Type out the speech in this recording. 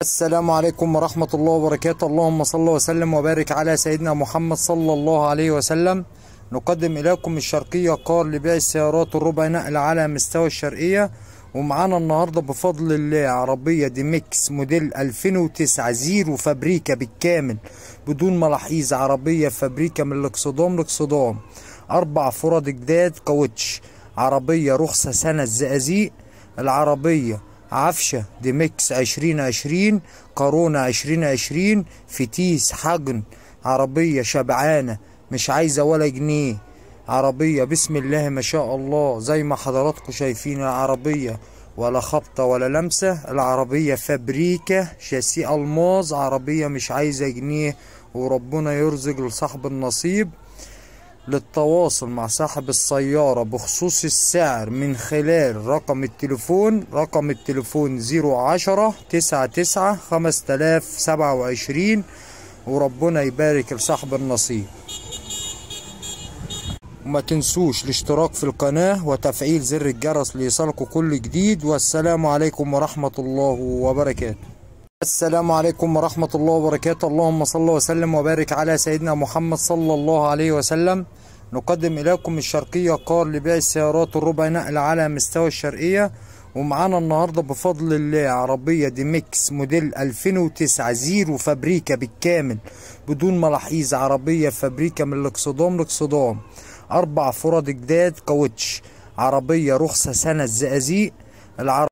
السلام عليكم ورحمة الله وبركاته. اللهم صل وسلم وبارك على سيدنا محمد صلى الله عليه وسلم. نقدم إليكم الشرقية كار لبيع السيارات الربع نقل على مستوى الشرقية. ومعانا النهاردة بفضل الله عربية دي ميكس موديل 2009 زيرو فابريكا بالكامل بدون ملاحظ. عربية فابريكا من الاكسدام لاكسدام، 4 فرد جداد كاوتش. عربية رخصة سنة الزقازيق. العربية عفشة دي ميكس 2020 كورونا 2020 فتيس حجن. عربية شبعانة مش عايزة ولا جنيه. عربية بسم الله ما شاء الله زي ما حضراتكم شايفين. العربية ولا خبطة ولا لمسة. العربية فابريكا شاسيه الماظ. عربية مش عايزة جنيه وربنا يرزق لصاحب النصيب. للتواصل مع صاحب السيارة بخصوص السعر من خلال رقم التليفون 010-99-5027، وربنا يبارك لصاحب النصيب. وما تنسوش الاشتراك في القناة وتفعيل زر الجرس ليصلكوا كل جديد. والسلام عليكم ورحمة الله وبركاته. السلام عليكم ورحمة الله وبركاته. اللهم صل وسلم وبارك على سيدنا محمد صلى الله عليه وسلم. نقدم إليكم الشرقية كار لبيع السيارات الربع نقل على مستوى الشرقية. ومعانا النهاردة بفضل الله عربية دي ميكس موديل 2009 زيرو فابريكا بالكامل بدون ملاحظ. عربية فابريكا من الاكسدام لاكسدام، 4 فرد جداد كاوتش. عربية رخصة سنة الزقازيق.